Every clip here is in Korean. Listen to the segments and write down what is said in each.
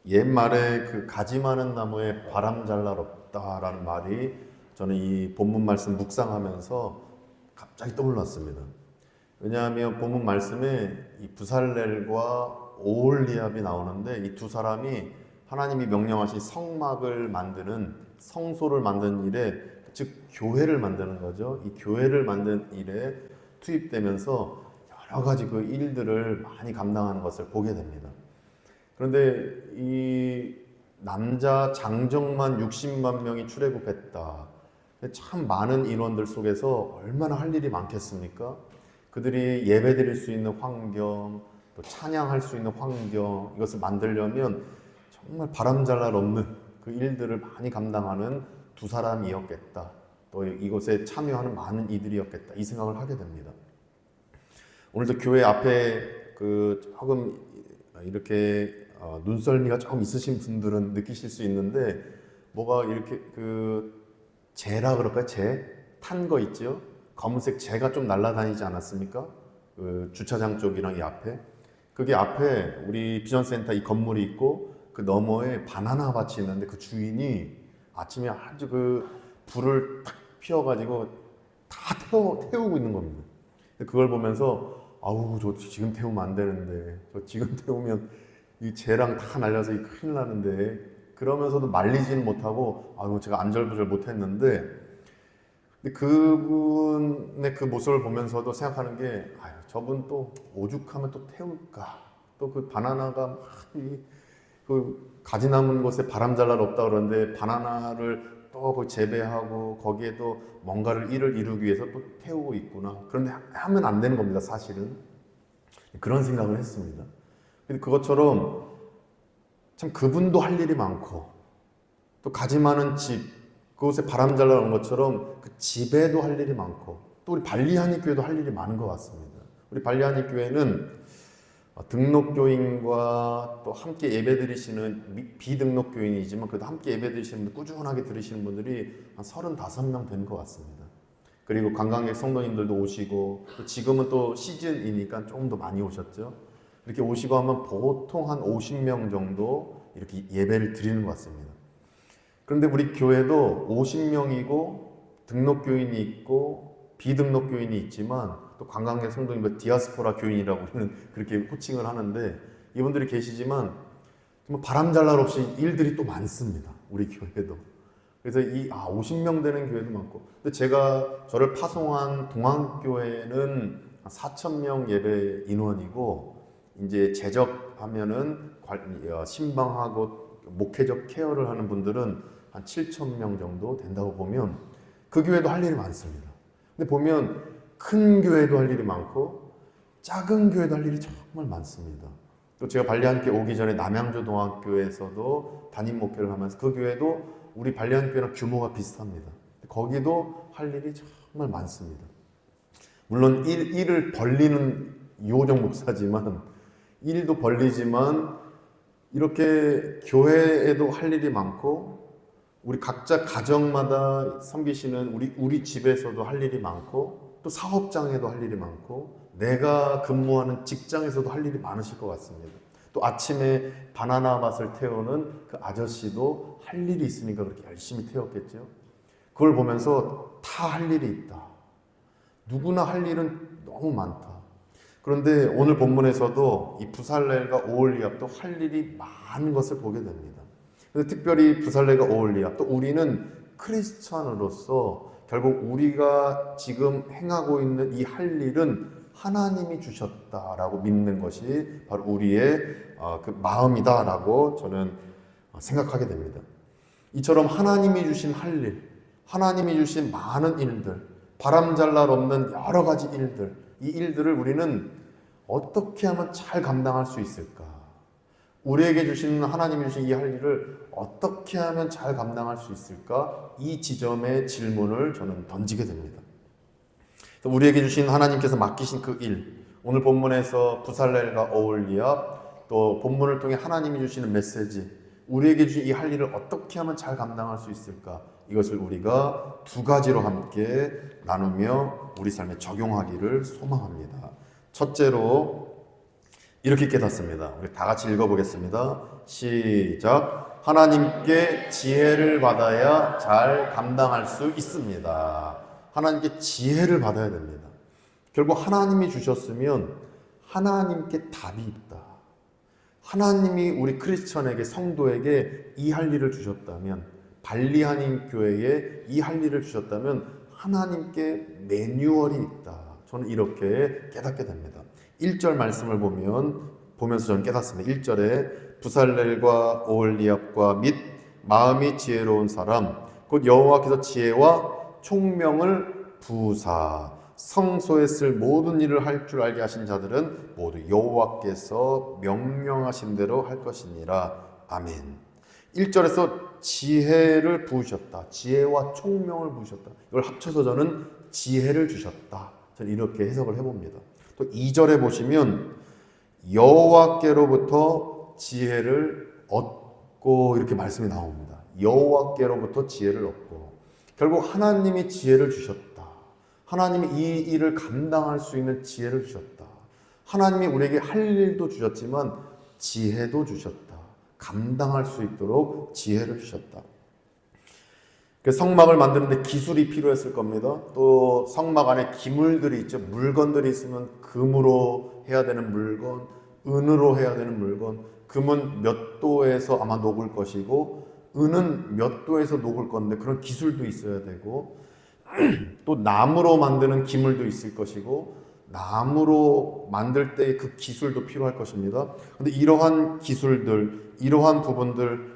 옛말에 그 가지 많은 나무에 바람 잘 날 없다라는 말이 저는 이 본문 말씀 묵상하면서 갑자기 떠올랐습니다. 왜냐하면 본문 말씀에 이 부살렐과 오홀리압이 나오는데 이 두 사람이 하나님이 명령하신 성막을 만드는 성소를 만드는 일에, 즉 교회를 만드는 거죠. 이 교회를 만드는 일에 투입되면서 여러 가지 그 일들을 많이 감당하는 것을 보게 됩니다. 그런데 이 남자 장정만 60만 명이 출애굽했다. 참 많은 인원들 속에서 얼마나 할 일이 많겠습니까? 그들이 예배드릴 수 있는 환경, 또 찬양할 수 있는 환경, 이것을 만들려면 정말 바람잘날 없는 그 일들을 많이 감당하는 두 사람이었겠다. 또 이곳에 참여하는 많은 이들이었겠다. 이 생각을 하게 됩니다. 오늘도 교회 앞에 조금 이렇게 눈썰미가 조금 있으신 분들은 느끼실 수 있는데, 뭐가 이렇게 재라 그럴까요? 탄 거 있죠? 검은색 재가 좀 날아다니지 않았습니까? 그 주차장 쪽이랑 이 앞에. 그게 앞에 우리 비전센터 이 건물이 있고 그 너머에 바나나 밭이 있는데 그 주인이 아침에 아주 불을 탁 피워가지고 다 태우고 있는 겁니다. 그걸 보면서 아우, 저 지금 태우면 안 되는데, 저 지금 태우면 이 재랑 다 날려서 큰일 나는데, 그러면서도 말리지는 못하고, 아유, 제가 안절부절 못했는데, 근데 그분의 그 모습을 보면서도 생각하는 게, 아유, 저분 또 오죽하면 또 태울까? 또 그 바나나가 막 가지 남은 곳에 바람 잘 날 없다 그러는데, 바나나를 또 재배하고 거기에도 뭔가를 일을 이루기 위해서 또 태우고 있구나. 그런데 하면 안 되는 겁니다, 사실은. 그런 생각을 했습니다. 근데 그것처럼 참 그분도 할 일이 많고, 또 가지 많은 집, 그곳에 바람 잘 나는 것처럼 그 집에도 할 일이 많고, 또 우리 발리하니 교회도 할 일이 많은 것 같습니다. 우리 발리하니 교회는 등록교인과 또 함께 예배드리시는 비등록교인이지만 그래도 함께 예배드리시는 분들, 꾸준하게 들으시는 분들이 한 35명 되는 것 같습니다. 그리고 관광객 성도님들도 오시고, 또 지금은 또 시즌이니까 조금 더 많이 오셨죠. 이렇게 오시고 하면 보통 한 50명 정도 이렇게 예배를 드리는 것 같습니다. 그런데 우리 교회도 50명이고 등록교인이 있고 비등록교인이 있지만 또 관광객 성도님, 디아스포라 교인이라고 우리는 그렇게 호칭을 하는데, 이분들이 계시지만 정말 바람잘날 없이 일들이 또 많습니다. 우리 교회도. 그래서 50명 되는 교회도 많고, 근데 저를 파송한 동안교회는 4,000명 예배 인원이고, 이제 재적하면은 신방하고 목회적 케어를 하는 분들은 한 7,000명 정도 된다고 보면 그 교회도 할 일이 많습니다. 근데 보면 큰 교회도 할 일이 많고 작은 교회도 할 일이 정말 많습니다. 또 제가 발리안교회 오기 전에 남양주 동학교에서도 담임 목회를 하면서 그 교회도 우리 발리안교회랑 규모가 비슷합니다. 거기도 할 일이 정말 많습니다. 물론 일을 벌리는 이호정 목사지만, 일도 벌리지만 이렇게 교회에도 할 일이 많고, 우리 각자 가정마다 섬기시는 우리 집에서도 할 일이 많고, 또 사업장에도 할 일이 많고, 내가 근무하는 직장에서도 할 일이 많으실 것 같습니다. 또 아침에 바나나 밭을 태우는 그 아저씨도 할 일이 있으니까 그렇게 열심히 태웠겠죠. 그걸 보면서 다 할 일이 있다. 누구나 할 일은 너무 많다. 그런데 오늘 본문에서도 이 부살렐과 오홀리압도 할 일이 많은 것을 보게 됩니다. 특별히 부살렐과 오홀리압, 또 우리는 크리스찬으로서 결국 우리가 지금 행하고 있는 이 할 일은 하나님이 주셨다라고 믿는 것이 바로 우리의 그 마음이다라고 저는 생각하게 됩니다. 이처럼 하나님이 주신 할 일, 하나님이 주신 많은 일들, 바람잘날 없는 여러 가지 일들, 이 일들을 우리는 어떻게 하면 잘 감당할 수 있을까? 우리에게 주신, 하나님이 주신 이 할 일을 어떻게 하면 잘 감당할 수 있을까? 이 지점의 질문을 저는 던지게 됩니다. 우리에게 주신, 하나님께서 맡기신 그 일, 오늘 본문에서 부살렐과 오홀리압, 또 본문을 통해 하나님이 주시는 메시지, 우리에게 주신 이 할 일을 어떻게 하면 잘 감당할 수 있을까? 이것을 우리가 두 가지로 함께 나누며 우리 삶에 적용하기를 소망합니다. 첫째로, 이렇게 깨닫습니다. 우리 다 같이 읽어보겠습니다. 시작. 하나님께 지혜를 받아야 잘 감당할 수 있습니다. 하나님께 지혜를 받아야 됩니다. 결국 하나님이 주셨으면 하나님께 답이 있다. 하나님이 우리 크리스천에게, 성도에게 이 할 일을 주셨다면, 발리하님 교회에 이 할 일을 주셨다면 하나님께 매뉴얼이 있다. 저는 이렇게 깨닫게 됩니다. 1절 말씀을 보면서 저는 깨닫습니다. 1절에 부살렐과 오홀리압과 및 마음이 지혜로운 사람 곧 여호와께서 지혜와 총명을 부사 성소에 쓸 모든 일을 할 줄 알게 하신 자들은 모두 여호와께서 명령하신 대로 할 것이니라. 아멘. 1절에서 지혜를 부으셨다. 지혜와 총명을 부으셨다. 이걸 합쳐서 저는 지혜를 주셨다. 저는 이렇게 해석을 해봅니다. 또 2절에 보시면 여호와께로부터 지혜를 얻고 이렇게 말씀이 나옵니다. 여호와께로부터 지혜를 얻고, 결국 하나님이 지혜를 주셨다. 하나님이 이 일을 감당할 수 있는 지혜를 주셨다. 하나님이 우리에게 할 일도 주셨지만 지혜도 주셨다. 감당할 수 있도록 지혜를 주셨다. 성막을 만드는데 기술이 필요했을 겁니다. 또 성막 안에 기물들이 있죠. 물건들이 있으면 금으로 해야 되는 물건, 은으로 해야 되는 물건, 금은 몇 도에서 아마 녹을 것이고 은은 몇 도에서 녹을 건데 그런 기술도 있어야 되고, 또 나무로 만드는 기물도 있을 것이고 나무로 만들 때 그 기술도 필요할 것입니다. 근데 이러한 기술들, 이러한 부분들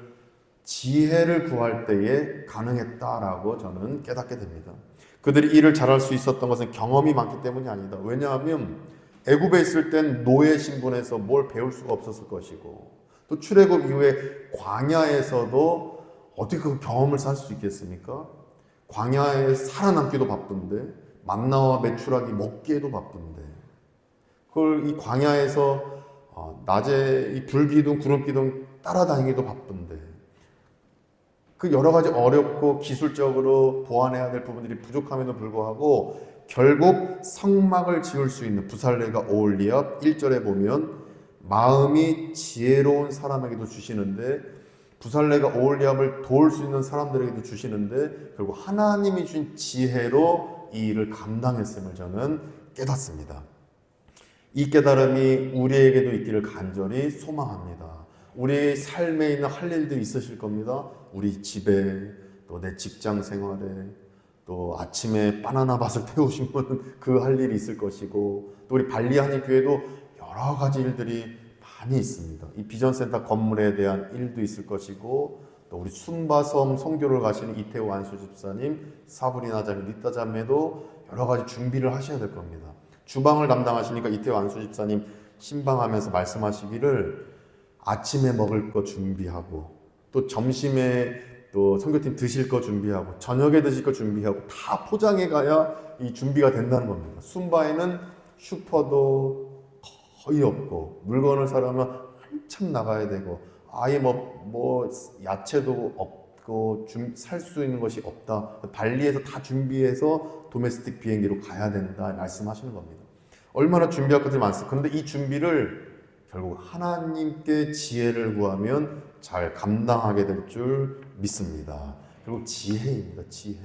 지혜를 구할 때에 가능했다라고 저는 깨닫게 됩니다. 그들이 일을 잘할 수 있었던 것은 경험이 많기 때문이 아니다. 왜냐하면 애굽에 있을 땐 노예 신분에서 뭘 배울 수가 없었을 것이고, 또 출애굽 이후에 광야에서도 어떻게 그 경험을 살 수 있겠습니까? 광야에 살아남기도 바쁜데, 만나와 메추라기 먹기에도 바쁜데, 그걸 이 광야에서 낮에 이 불기둥 구름기둥 따라다니기도 바쁜데, 그 여러 가지 어렵고 기술적으로 보완해야 될 부분들이 부족함에도 불구하고 결국 성막을 지을 수 있는 부살레가 오홀리압 1절에 보면 마음이 지혜로운 사람에게도 주시는데, 부살레가 오홀리압을 도울 수 있는 사람들에게도 주시는데 결국 하나님이 주신 지혜로 이 일을 감당했음을 저는 깨닫습니다. 이 깨달음이 우리에게도 있기를 간절히 소망합니다. 우리 삶에 있는 할 일들이 있으실 겁니다. 우리 집에, 또 내 직장 생활에, 또 아침에 바나나 밭을 태우시면 그 할 일이 있을 것이고, 또 우리 발리하니 교회도 여러 가지 일들이 많이 있습니다. 이 비전센터 건물에 대한 일도 있을 것이고, 또 우리 순바섬 선교를 가시는 이태호 안수 집사님, 사브리나 자매, 리따 자매도 여러 가지 준비를 하셔야 될 겁니다. 주방을 담당하시니까 이태호 안수 집사님 신방하면서 말씀하시기를 아침에 먹을 거 준비하고, 또 점심에 또 선교팀 드실 거 준비하고, 저녁에 드실 거 준비하고, 다 포장해 가야 이 준비가 된다는 겁니다. 순바에는 슈퍼도 거의 없고, 물건을 사려면 한참 나가야 되고, 아예 뭐 야채도 없고 살 수 있는 것이 없다. 발리에서 다 준비해서 도메스틱 비행기로 가야 된다 말씀하시는 겁니다. 얼마나 준비할 것들이 많습니다. 그런데 이 준비를 결국 하나님께 지혜를 구하면 잘 감당하게 될 줄 믿습니다. 결국 지혜입니다. 지혜.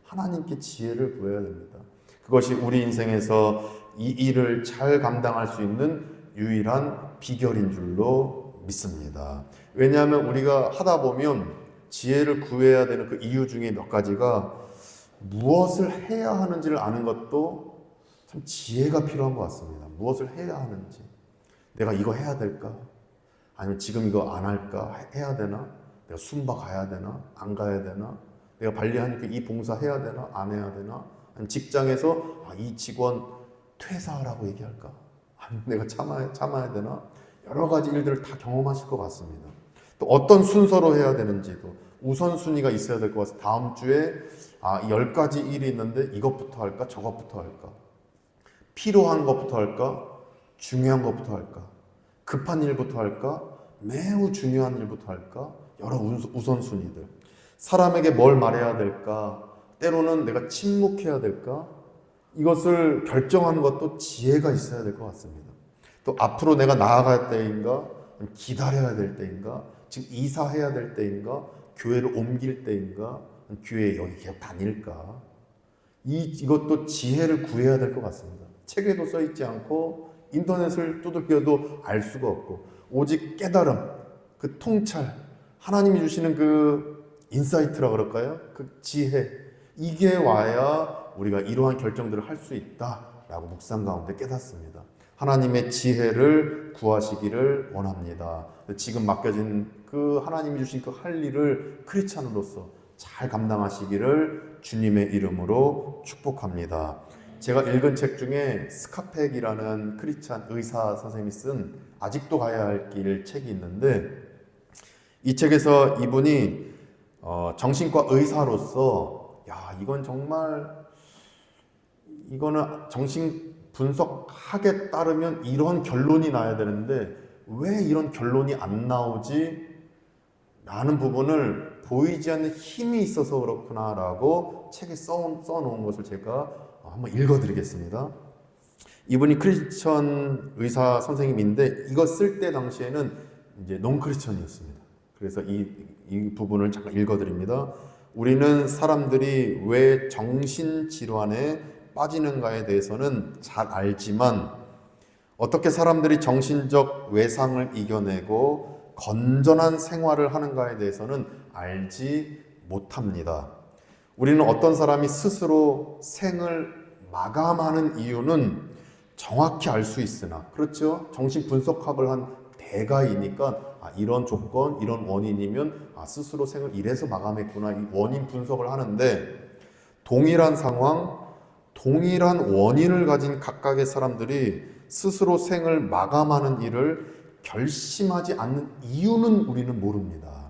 하나님께 지혜를 구해야 됩니다. 그것이 우리 인생에서 이 일을 잘 감당할 수 있는 유일한 비결인 줄로 믿습니다. 왜냐하면 우리가 하다 보면 지혜를 구해야 되는 그 이유 중에 몇 가지가 무엇을 해야 하는지를 아는 것도 참 지혜가 필요한 것 같습니다. 무엇을 해야 하는지. 내가 이거 해야 될까? 아니면 지금 이거 안 할까? 해야 되나? 내가 순바 가야 되나? 안 가야 되나? 내가 발리하니까 이 봉사 해야 되나? 안 해야 되나? 아니면 직장에서 이 직원 퇴사하라고 얘기할까? 아니면 내가 참아야 되나? 여러 가지 일들을 다 경험하실 것 같습니다. 또 어떤 순서로 해야 되는지도 우선순위가 있어야 될 것 같아요. 다음 주에 10가지 일이 있는데 이것부터 할까? 저것부터 할까? 필요한 것부터 할까? 중요한 것부터 할까? 급한 일부터 할까? 매우 중요한 일부터 할까? 여러 우선순위들. 사람에게 뭘 말해야 될까? 때로는 내가 침묵해야 될까? 이것을 결정하는 것도 지혜가 있어야 될 것 같습니다. 또 앞으로 내가 나아갈 때인가? 기다려야 될 때인가? 지금 이사해야 될 때인가? 교회를 옮길 때인가? 교회에 여기 계속 다닐까? 이것도 지혜를 구해야 될 것 같습니다. 책에도 써 있지 않고 인터넷을 두들겨도 알 수가 없고 오직 깨달음, 그 통찰, 하나님이 주시는 그 인사이트라 그럴까요? 그 지혜, 이게 와야 우리가 이러한 결정들을 할 수 있다라고 묵상 가운데 깨닫습니다. 하나님의 지혜를 구하시기를 원합니다. 지금 맡겨진 그 하나님이 주신 그 할 일을 크리스찬으로서 잘 감당하시기를 주님의 이름으로 축복합니다. 제가 읽은 책 중에 스카펙이라는 크리스찬 의사 선생님이 쓴 아직도 가야 할 길 책이 있는데, 이 책에서 이분이 정신과 의사로서 이건 정말 이거는 정신 분석학에 따르면 이런 결론이 나야 되는데 왜 이런 결론이 안 나오지? 라는 부분을 보이지 않는 힘이 있어서 그렇구나라고 책에 써놓은 것을 제가 한번 읽어드리겠습니다. 이분이 크리스천 의사 선생님인데 이거 쓸 때 당시에는 이제 논크리스천이었습니다. 그래서 이 부분을 잠깐 읽어드립니다. 우리는 사람들이 왜 정신질환에 빠지는가에 대해서는 잘 알지만 어떻게 사람들이 정신적 외상을 이겨내고 건전한 생활을 하는가에 대해서는 알지 못합니다. 우리는 어떤 사람이 스스로 생을 마감하는 이유는 정확히 알 수 있으나, 그렇죠? 정신분석학을 한 대가이니까 이런 조건, 이런 원인이면 스스로 생을 이래서 마감했구나, 이 원인 분석을 하는데, 동일한 상황, 동일한 원인을 가진 각각의 사람들이 스스로 생을 마감하는 일을 결심하지 않는 이유는 우리는 모릅니다.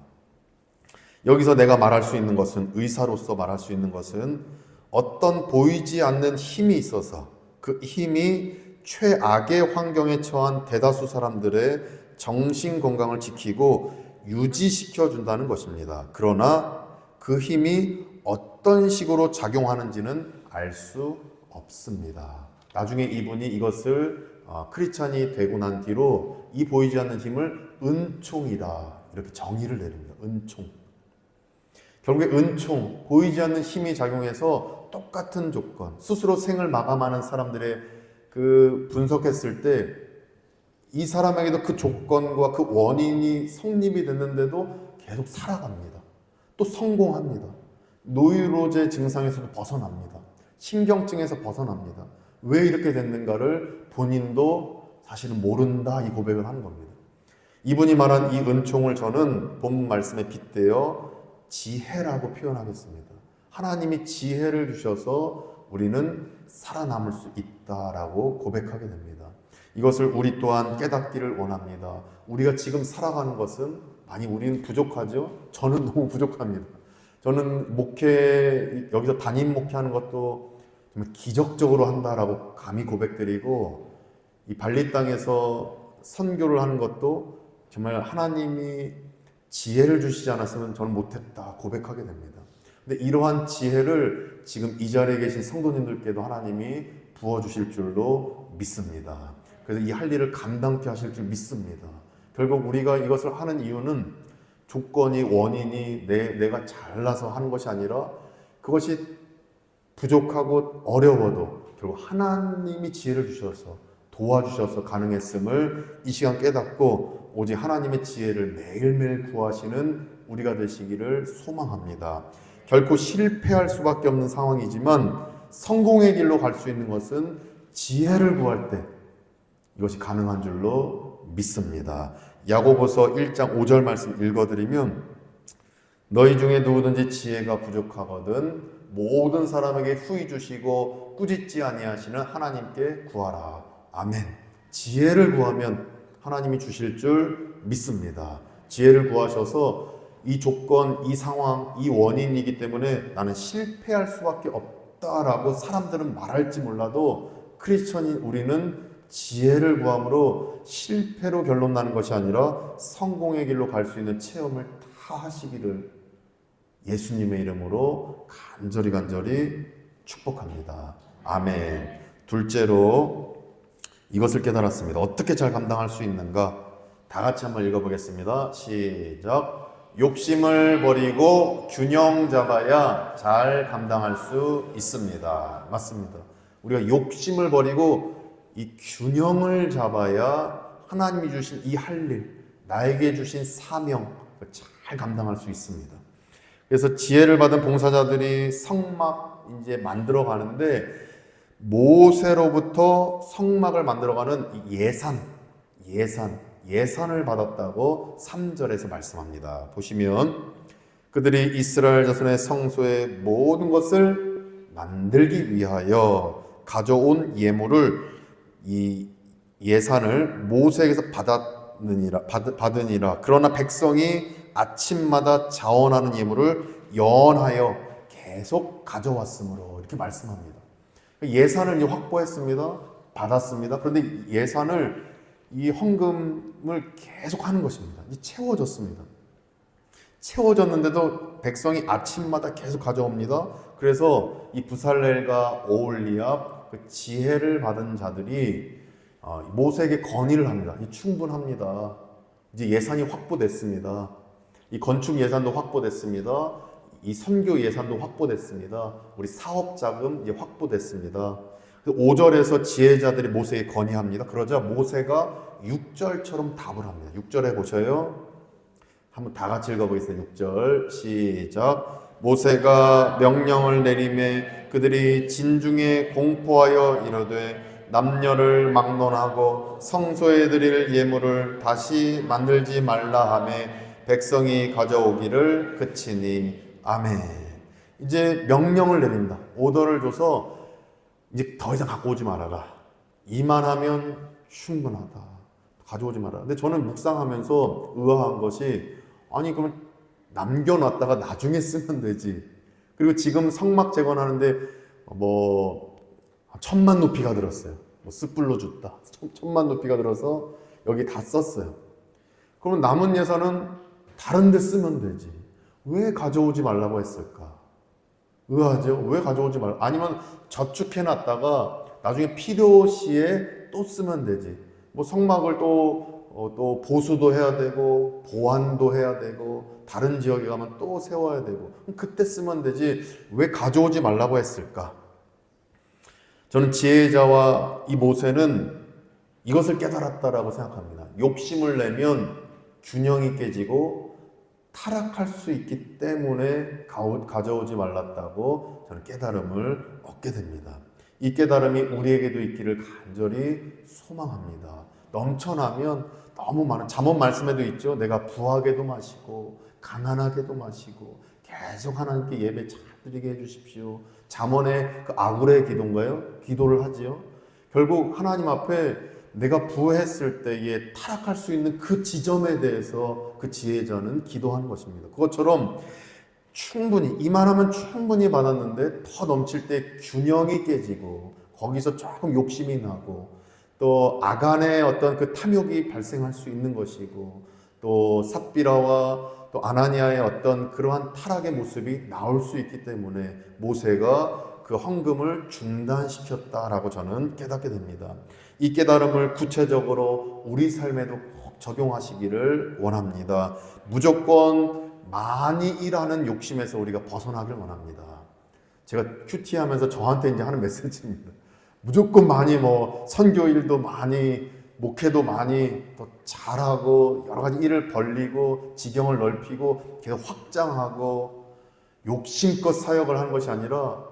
여기서 내가 말할 수 있는 것은, 의사로서 말할 수 있는 것은 어떤 보이지 않는 힘이 있어서 그 힘이 최악의 환경에 처한 대다수 사람들의 정신 건강을 지키고 유지시켜 준다는 것입니다. 그러나 그 힘이 어떤 식으로 작용하는지는 알 수 없습니다. 나중에 이분이 이것을 크리스찬이 되고 난 뒤로 이 보이지 않는 힘을 은총이다 이렇게 정의를 내립니다. 은총. 결국에 은총, 보이지 않는 힘이 작용해서 똑같은 조건, 스스로 생을 마감하는 사람들의 그 분석했을 때 이 사람에게도 그 조건과 그 원인이 성립이 됐는데도 계속 살아갑니다. 또 성공합니다. 노이로제 증상에서도 벗어납니다. 신경증에서 벗어납니다. 왜 이렇게 됐는가를 본인도 사실은 모른다 이 고백을 하는 겁니다. 이분이 말한 이 은총을 저는 본문 말씀에 빗대어 지혜라고 표현하겠습니다. 하나님이 지혜를 주셔서 우리는 살아남을 수 있다라고 고백하게 됩니다. 이것을 우리 또한 깨닫기를 원합니다. 우리가 지금 살아가는 것은 많이 우리는 부족하죠? 저는 너무 부족합니다. 저는 여기서 담임 목회하는 것도 정말 기적적으로 한다라고 감히 고백드리고, 이 발리 땅에서 선교를 하는 것도 정말 하나님이 지혜를 주시지 않았으면 저는 못했다 고백하게 됩니다. 근데 이러한 지혜를 지금 이 자리에 계신 성도님들께도 하나님이 부어주실 줄로 믿습니다. 그래서 이 할 일을 감당케 하실 줄 믿습니다. 결국 우리가 이것을 하는 이유는 조건이, 원인이 내가 잘나서 하는 것이 아니라 그것이 부족하고 어려워도 결국 하나님이 지혜를 주셔서 도와주셔서 가능했음을 이 시간 깨닫고 오직 하나님의 지혜를 매일매일 구하시는 우리가 되시기를 소망합니다. 결코 실패할 수밖에 없는 상황이지만 성공의 길로 갈 수 있는 것은 지혜를 구할 때 이것이 가능한 줄로 믿습니다. 야고보서 1장 5절 말씀 읽어드리면, 너희 중에 누구든지 지혜가 부족하거든 모든 사람에게 후히 주시고 꾸짖지 아니하시는 하나님께 구하라. 아멘. 지혜를 구하면 하나님이 주실 줄 믿습니다. 지혜를 구하셔서 이 조건, 이 상황, 이 원인이기 때문에 나는 실패할 수밖에 없다라고 사람들은 말할지 몰라도 크리스천인 우리는 지혜를 구함으로 실패로 결론 나는 것이 아니라 성공의 길로 갈 수 있는 체험을 다 하시기를 예수님의 이름으로 간절히 축복합니다. 아멘. 둘째로 이것을 깨달았습니다. 어떻게 잘 감당할 수 있는가? 다 같이 한번 읽어보겠습니다. 시작. 욕심을 버리고 균형 잡아야 잘 감당할 수 있습니다. 맞습니다. 우리가 욕심을 버리고 이 균형을 잡아야 하나님이 주신 이 할 일, 나에게 주신 사명 잘 감당할 수 있습니다. 그래서 지혜를 받은 봉사자들이 성막 이제 만들어 가는데 모세로부터 성막을 만들어가는 예산을 받았다고 3절에서 말씀합니다. 보시면 그들이 이스라엘 자손의 성소의 모든 것을 만들기 위하여 가져온 예물을 이 예산을 모세에게서 받으니라. 그러나 백성이 아침마다 자원하는 예물을 연하여 계속 가져왔으므로 이렇게 말씀합니다. 예산을 확보했습니다. 받았습니다. 그런데 예산을 이 헌금을 계속 하는 것입니다. 채워졌습니다. 채워졌는데도 백성이 아침마다 계속 가져옵니다. 그래서 이 부살렐과 오홀리압 그 지혜를 받은 자들이 모세에게 건의를 합니다. 충분합니다. 이제 예산이 확보됐습니다. 이 건축 예산도 확보됐습니다. 이 선교 예산도 확보됐습니다. 우리 사업 자금 이제 확보됐습니다. 5절에서 지혜자들이 모세에게 건의합니다. 그러자 모세가 6절처럼 답을 합니다. 6절에 보셔요. 한번 다 같이 읽어보겠습니다. 6절 시작. 모세가 명령을 내리매 그들이 진중에 공포하여 이르되 남녀를 막론하고 성소에 드릴 예물을 다시 만들지 말라 하매 백성이 가져오기를 그치니 아멘. 이제 명령을 내린다. 오더를 줘서 이제 더 이상 갖고 오지 말아라. 이만하면 충분하다. 가져오지 마라. 근데 저는 묵상하면서 의아한 것이 아니 그러면 남겨놨다가 나중에 쓰면 되지. 그리고 지금 성막 재건하는데 뭐 1,000만 루피가 들었어요. 뭐 숯불로 줬다. 1,000만 루피가 들어서 여기 다 썼어요. 그러면 남은 예산은 다른 데 쓰면 되지. 왜 가져오지 말라고 했을까? 의아하죠? 왜 가져오지 말라? 아니면 저축해놨다가 나중에 필요시에 또 쓰면 되지. 뭐 성막을 또 보수도 해야 되고 보완도 해야 되고 다른 지역에 가면 또 세워야 되고 그때 쓰면 되지. 왜 가져오지 말라고 했을까? 저는 지혜자와 이 모세는 이것을 깨달았다라고 생각합니다. 욕심을 내면 균형이 깨지고 타락할 수 있기 때문에 가져오지 말랐다고 저는 깨달음을 얻게 됩니다. 이 깨달음이 우리에게도 있기를 간절히 소망합니다. 넘쳐나면 너무 많은 잠언 말씀에도 있죠. 내가 부하게도 마시고 가난하게도 마시고 계속 하나님께 예배 잘 드리게 해주십시오. 잠언의 그 아굴의 기도인가요? 기도를 하지요. 결국 하나님 앞에 내가 부했을 때에 타락할 수 있는 그 지점에 대해서 그 지혜자는 기도하는 것입니다. 그것처럼 충분히 이만하면 충분히 받았는데 더 넘칠 때 균형이 깨지고 거기서 조금 욕심이 나고 또 아간의 어떤 그 탐욕이 발생할 수 있는 것이고 또 삽비라와 또 아나니아의 어떤 그러한 타락의 모습이 나올 수 있기 때문에 모세가 그 헌금을 중단시켰다라고 저는 깨닫게 됩니다. 이 깨달음을 구체적으로 우리 삶에도 꼭 적용하시기를 원합니다. 무조건 많이 일하는 욕심에서 우리가 벗어나길 원합니다. 제가 큐티하면서 저한테 이제 하는 메시지입니다. 무조건 많이 뭐 선교일도 많이 목회도 많이 또 잘하고 여러 가지 일을 벌리고 지경을 넓히고 계속 확장하고 욕심껏 사역을 하는 것이 아니라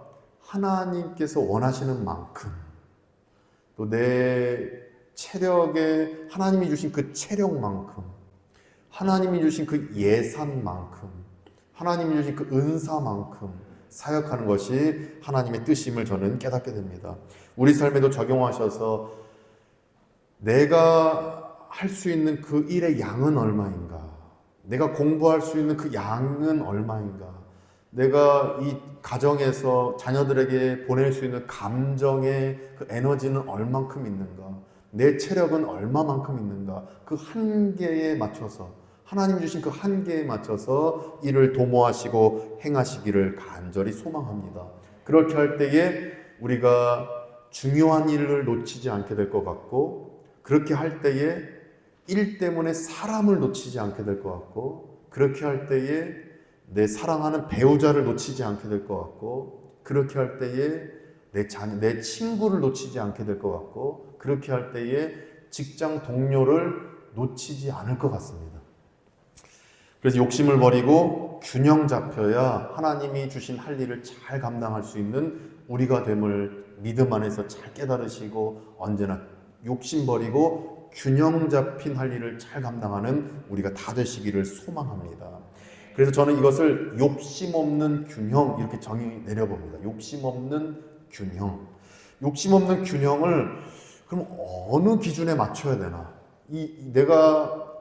하나님께서 원하시는 만큼 또 내 체력에 하나님이 주신 그 체력만큼 하나님이 주신 그 예산만큼 하나님이 주신 그 은사만큼 사역하는 것이 하나님의 뜻임을 저는 깨닫게 됩니다. 우리 삶에도 적용하셔서 내가 할 수 있는 그 일의 양은 얼마인가? 내가 공부할 수 있는 그 양은 얼마인가? 내가 이 가정에서 자녀들에게 보낼 수 있는 감정의 그 에너지는 얼만큼 있는가? 내 체력은 얼마만큼 있는가? 그 한계에 맞춰서 하나님 주신 그 한계에 맞춰서 일을 도모하시고 행하시기를 간절히 소망합니다. 그렇게 할 때에 우리가 중요한 일을 놓치지 않게 될 것 같고, 그렇게 할 때에 일 때문에 사람을 놓치지 않게 될 것 같고, 그렇게 할 때에 내 사랑하는 배우자를 놓치지 않게 될 것 같고, 그렇게 할 때에 내 친구를 놓치지 않게 될 것 같고, 그렇게 할 때에 직장 동료를 놓치지 않을 것 같습니다. 그래서 욕심을 버리고 균형 잡혀야 하나님이 주신 할 일을 잘 감당할 수 있는 우리가 됨을 믿음 안에서 잘 깨달으시고, 언제나 욕심 버리고 균형 잡힌 할 일을 잘 감당하는 우리가 다 되시기를 소망합니다. 그래서 저는 이것을 욕심 없는 균형 이렇게 정의 내려봅니다. 욕심 없는 균형. 욕심 없는 균형을 그럼 어느 기준에 맞춰야 되나? 내가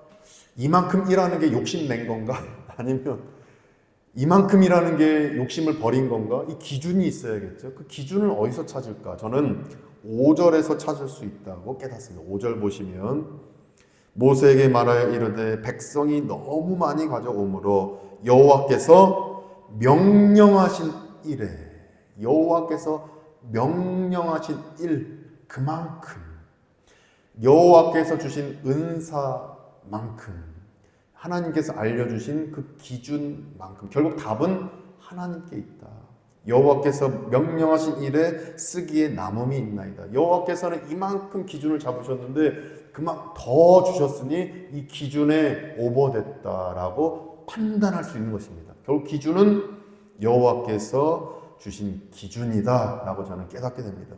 이만큼 일하는 게 욕심 낸 건가? 아니면 이만큼 일하는 게 욕심을 버린 건가? 이 기준이 있어야겠죠. 그 기준을 어디서 찾을까? 저는 5절에서 찾을 수 있다고 깨닫습니다. 5절 보시면 모세에게 말하여 이르되 백성이 너무 많이 가져오므로 여호와께서 명령하신 일에, 여호와께서 명령하신 일 그만큼, 여호와께서 주신 은사만큼, 하나님께서 알려주신 그 기준만큼, 결국 답은 하나님께 있다. 여호와께서 명령하신 일에 쓰기에 남음이 있나이다. 여호와께서는 이만큼 기준을 잡으셨는데 그만 더 주셨으니 이 기준에 오버됐다라고 판단할 수 있는 것입니다. 결국 기준은 여호와께서 주신 기준이다라고 저는 깨닫게 됩니다.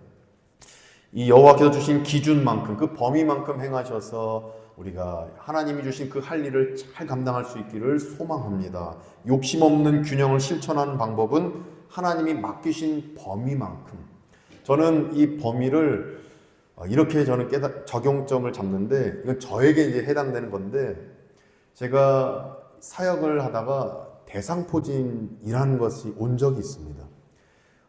이 여호와께서 주신 기준만큼, 그 범위만큼 행하셔서 우리가 하나님이 주신 그 할 일을 잘 감당할 수 있기를 소망합니다. 욕심 없는 균형을 실천하는 방법은 하나님이 맡기신 범위만큼, 저는 이 범위를 이렇게 저는 적용점을 잡는데, 이건 저에게 이제 해당되는 건데, 제가 사역을 하다가 대상포진이라는 것이 온 적이 있습니다.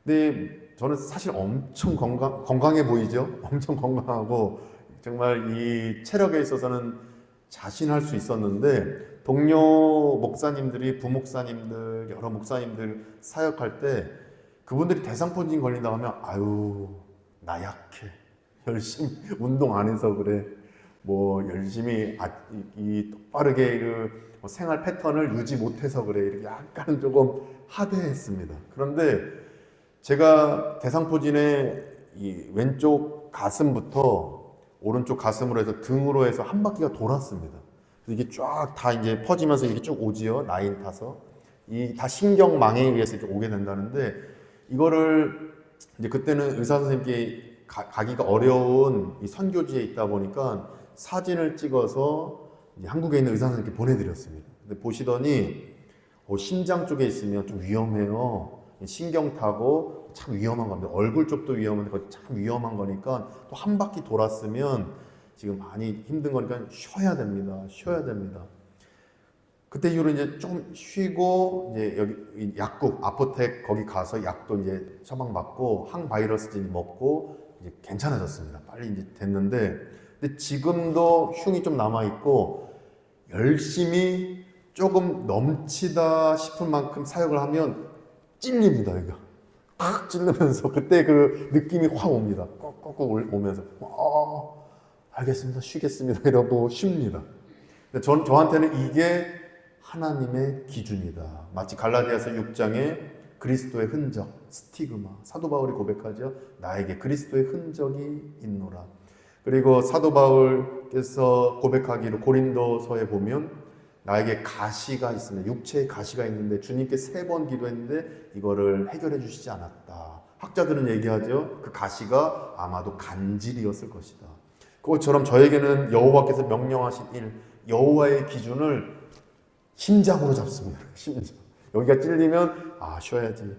근데 저는 사실 엄청 건강해 보이죠? 엄청 건강하고 정말 이 체력에 있어서는 자신할 수 있었는데, 동료 목사님들이, 부목사님들, 여러 목사님들 사역할 때 그분들이 대상포진 걸린다고 하면 아유 나 약해, 열심히 운동 안 해서 그래, 뭐 열심히 빠르게 그 생활 패턴을 유지 못해서 그래, 이렇게 약간 조금 하대했습니다. 그런데 제가 대상포진의 이 왼쪽 가슴부터 오른쪽 가슴으로 해서 등으로 해서 한 바퀴가 돌았습니다. 이게 쫙 다 이제 퍼지면서 이렇게 쭉 오지요. 라인 타서. 이 다 신경망에 의해서 이렇게 오게 된다는데, 이거를 이제 그때는 의사 선생님께 가기가 어려운 이 선교지에 있다 보니까 사진을 찍어서 이제 한국에 있는 의사 선생님께 보내드렸습니다. 근데 보시더니 심장 쪽에 있으면 좀 위험해요. 신경 타고 참 위험한 겁니다. 얼굴 쪽도 위험한데 그거 참 위험한 거니까 또 한 바퀴 돌았으면 지금 많이 힘든 거니까 쉬어야 됩니다. 쉬어야 됩니다. 그때 이후로 이제 좀 쉬고 이제 여기 약국 아포텍 거기 가서 약도 이제 처방 받고 항바이러스제 먹고 이제 괜찮아졌습니다. 빨리 이제 됐는데, 근데 지금도 흉이 좀 남아 있고 열심히 조금 넘치다 싶을 만큼 사역을 하면 찔립니다. 이거 팍 찔르면서 그때 그 느낌이 확 옵니다. 꾹꾹 오면서 알겠습니다, 쉬겠습니다 이러고 쉽니다. 저한테는 이게 하나님의 기준이다. 마치 갈라디아서 6장에 그리스도의 흔적, 스티그마, 사도 바울이 고백하죠. 나에게 그리스도의 흔적이 있노라. 그리고 사도 바울께서 고백하기로 고린도서에 보면 나에게 가시가 있습니다. 육체의 가시가 있는데 주님께 3번 기도했는데 이거를 해결해 주시지 않았다. 학자들은 얘기하죠. 그 가시가 아마도 간질이었을 것이다. 그것처럼 저에게는 여호와께서 명령하신 일, 여호와의 기준을 심장으로 잡습니다. 심장. 여기가 찔리면 쉬어야지.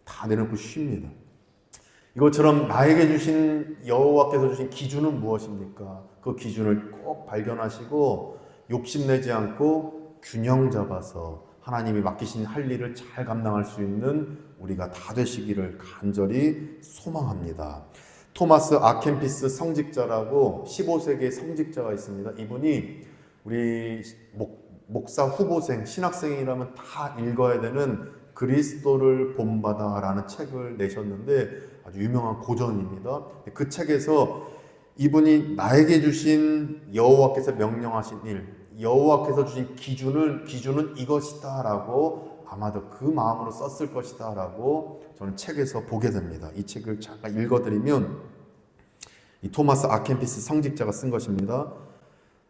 다 내놓고 쉽니다. 이것처럼 나에게 주신, 여호와께서 주신 기준은 무엇입니까? 그 기준을 꼭 발견하시고 욕심내지 않고 균형 잡아서 하나님이 맡기신 할 일을 잘 감당할 수 있는 우리가 다 되시기를 간절히 소망합니다. 토마스 아켄피스 성직자라고 15세기의 성직자가 있습니다. 이분이 우리 목사 후보생, 신학생이라면 다 읽어야 되는 그리스도를 본받아라는 책을 내셨는데 아주 유명한 고전입니다. 그 책에서 이분이 나에게 주신 여호와께서 명령하신 일, 여호와께서 주신 기준은 이것이다라고 아마도 그 마음으로 썼을 것이다라고 저는 책에서 보게 됩니다. 이 책을 잠깐 읽어드리면 이 토마스 아켄피스 성직자가 쓴 것입니다.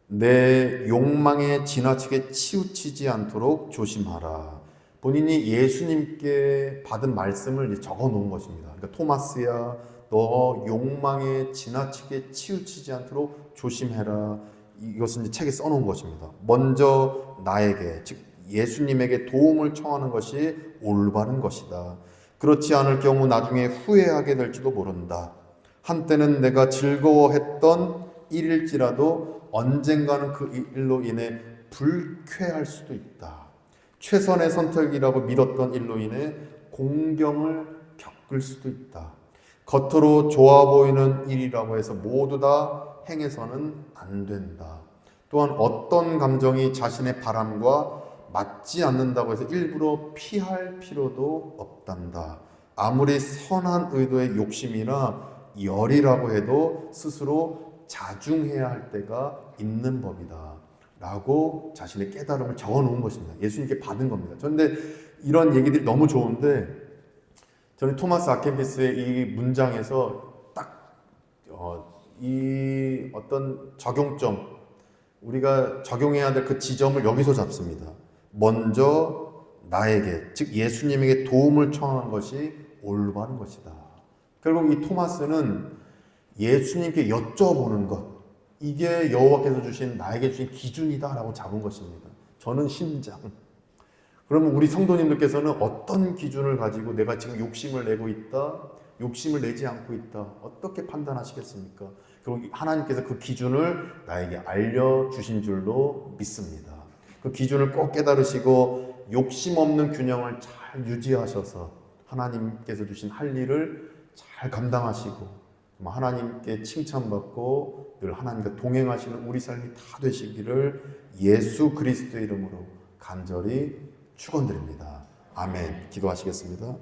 내 욕망에 지나치게 치우치지 않도록 조심하라. 본인이 예수님께 받은 말씀을 적어 놓은 것입니다. 그러니까 토마스야, 너 욕망에 지나치게 치우치지 않도록 조심해라. 이것은 이제 책에 써놓은 것입니다. 먼저 나에게, 즉 예수님에게 도움을 청하는 것이 올바른 것이다. 그렇지 않을 경우 나중에 후회하게 될지도 모른다. 한때는 내가 즐거워했던 일일지라도 언젠가는 그 일로 인해 불쾌할 수도 있다. 최선의 선택이라고 믿었던 일로 인해 공경을 겪을 수도 있다. 겉으로 좋아 보이는 일이라고 해서 모두 다 행해서는 안 된다. 또한 어떤 감정이 자신의 바람과 맞지 않는다고 해서 일부러 피할 필요도 없단다. 아무리 선한 의도의 욕심이나 열이라고 해도 스스로 자중해야 할 때가 있는 법이다 라고 자신의 깨달음을 적어 놓은 것입니다. 예수님께 받은 겁니다. 그런데 이런 얘기들이 너무 좋은데 저는 토마스 아켄피스의 이 문장에서 딱 이 어떤 적용점, 우리가 적용해야 될 그 지점을 여기서 잡습니다. 먼저 나에게, 즉 예수님에게 도움을 청하는 것이 올바른 것이다. 결국 이 토마스는 예수님께 여쭤보는 것, 이게 여호와께서 주신, 나에게 주신 기준이다라고 잡은 것입니다. 저는 심장. 그러면 우리 성도님들께서는 어떤 기준을 가지고 내가 지금 욕심을 내고 있다, 욕심을 내지 않고 있다, 어떻게 판단하시겠습니까? 그리고 하나님께서 그 기준을 나에게 알려주신 줄로 믿습니다. 그 기준을 꼭 깨달으시고 욕심 없는 균형을 잘 유지하셔서 하나님께서 주신 할 일을 잘 감당하시고 하나님께 칭찬받고 늘 하나님과 동행하시는 우리 삶이 다 되시기를 예수 그리스도의 이름으로 간절히 축원드립니다. 아멘. 기도하시겠습니다.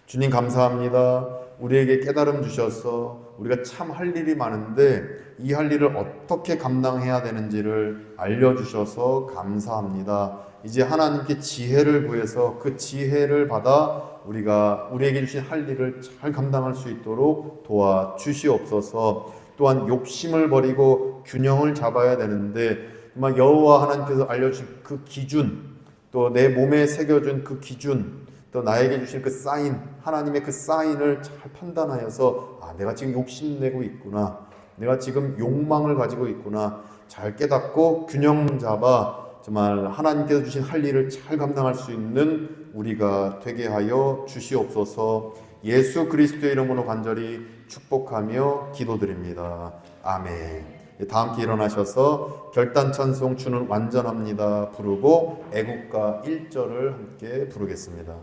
주님 감사합니다. 우리에게 깨달음 주셔서 우리가 참 할 일이 많은데 이 할 일을 어떻게 감당해야 되는지를 알려주셔서 감사합니다. 이제 하나님께 지혜를 구해서 그 지혜를 받아 우리에게 주신 할 일을 잘 감당할 수 있도록 도와주시옵소서. 또한 욕심을 버리고 균형을 잡아야 되는데 정말 여호와 하나님께서 알려주신 그 기준, 또 내 몸에 새겨준 그 기준, 또 나에게 주신 그 사인, 하나님의 그 사인을 잘 판단하여서 내가 지금 욕심내고 있구나, 내가 지금 욕망을 가지고 있구나, 잘 깨닫고 균형 잡아 정말 하나님께서 주신 할 일을 잘 감당할 수 있는 우리가 되게 하여 주시옵소서. 예수 그리스도의 이름으로 간절히 축복하며 기도드립니다. 아멘. 다 함께 일어나셔서 결단 찬송 주는 완전합니다 부르고 애국가 1절을 함께 부르겠습니다.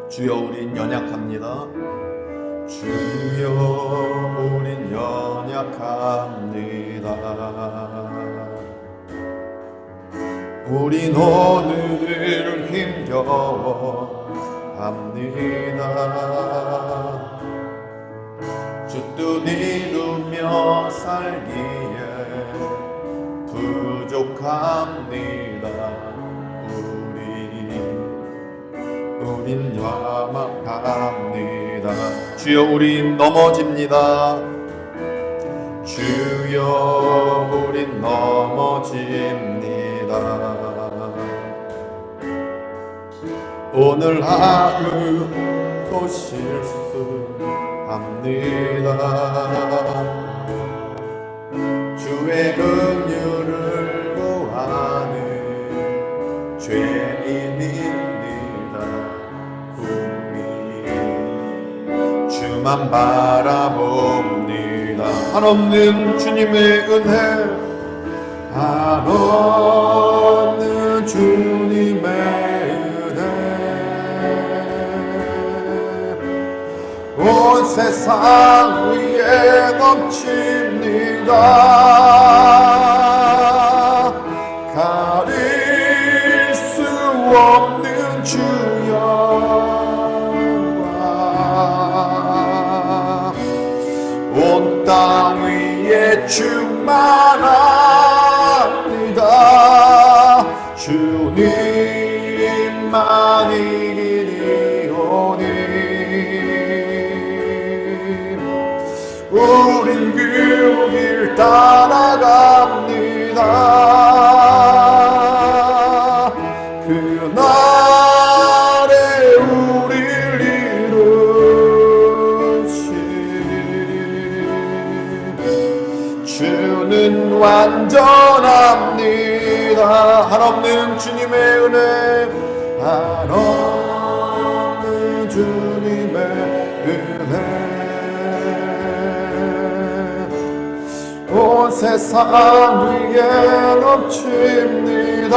주여 우린 연약합니다. 주여 우린 연약합니다. 우린 오늘 힘겨워합니다. 주 뜻 이루며 살기에 부족합니다. 우린 야망합니다. 주여 우린 넘어집니다. 주여 우린 넘어집니다. 오늘 하루도 실수합니다. 주의 긍휼을 구하는 죄인입니다. 주만 바라봅니다. 한없는 주님의 은혜, 한없는 주님의 은혜, 온 세상 위에 위에 넘칩니다. 가릴 수 없는 주여 온 땅 위에 충만합니다. 주님만 이기리오니 우린 그 길 따라갑니다. 그날에 우릴 이루신 주는 완전합니다. 한없는 주님의 은혜, 한없는 주님의 은혜 온 세상 위에 넘칩니다.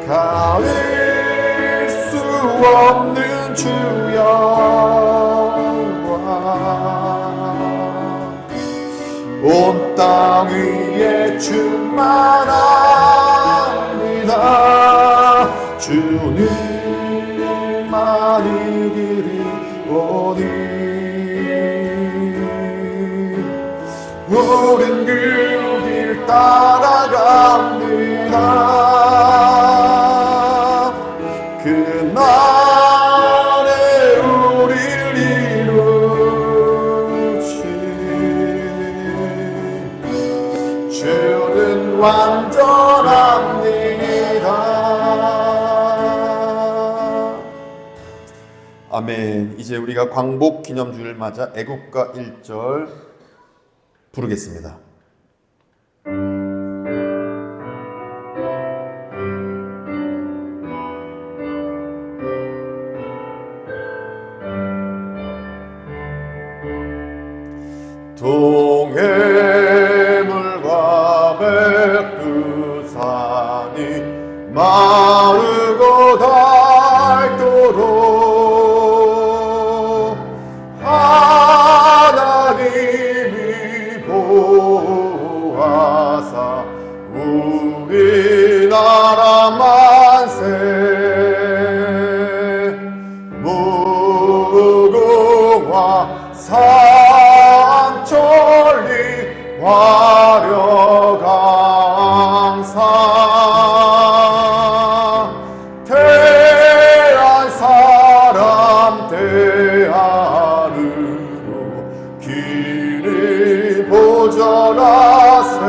가릴 수 없는 주여 온 땅 위에 충만합니다. 주님만 이기리오니 우린 그 길 따라갑니다. 그날에 우릴 이루신 주는 완전합니다. 아멘. 이제 우리가 광복 기념주를 맞아 애국가 1절 부르겠습니다. 동해물과 백두산이 마르고 닳도록 하나님이 보호하사 우리나라 만세 무궁화 상천리 화려강사 대한 사람 대하루로 길이 보전하세.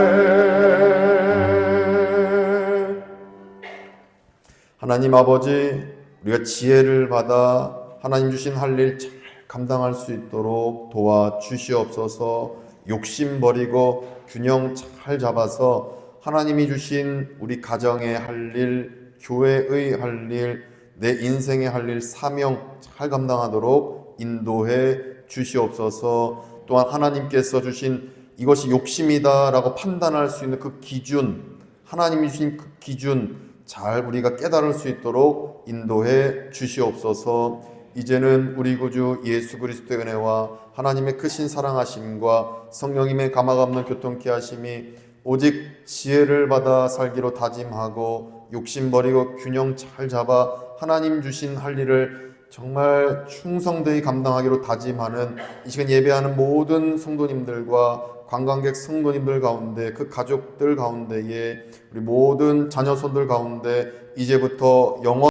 하나님 아버지, 우리가 지혜를 받아 하나님 주신 할 일 잘 감당할 수 있도록 도와주시옵소서. 욕심 버리고 균형 잘 잡아서 하나님이 주신 우리 가정의 할 일, 교회의 할 일, 내 인생의 할 일, 사명 잘 감당하도록 인도해 주시옵소서. 또한 하나님께서 주신 이것이 욕심이다 라고 판단할 수 있는 그 기준, 하나님이 주신 그 기준 잘 우리가 깨달을 수 있도록 인도해 주시옵소서. 이제는 우리 구주 예수 그리스도의 은혜와 하나님의 크신 사랑하심과 성령님의 감화가 없는 교통케 하심이 오직 지혜를 받아 살기로 다짐하고 욕심 버리고 균형 잘 잡아 하나님 주신 할 일을 정말 충성되이 감당하기로 다짐하는 이 시간 예배하는 모든 성도님들과 관광객 성도님들 가운데, 그 가족들 가운데에, 우리 모든 자녀손들 가운데 이제부터 영원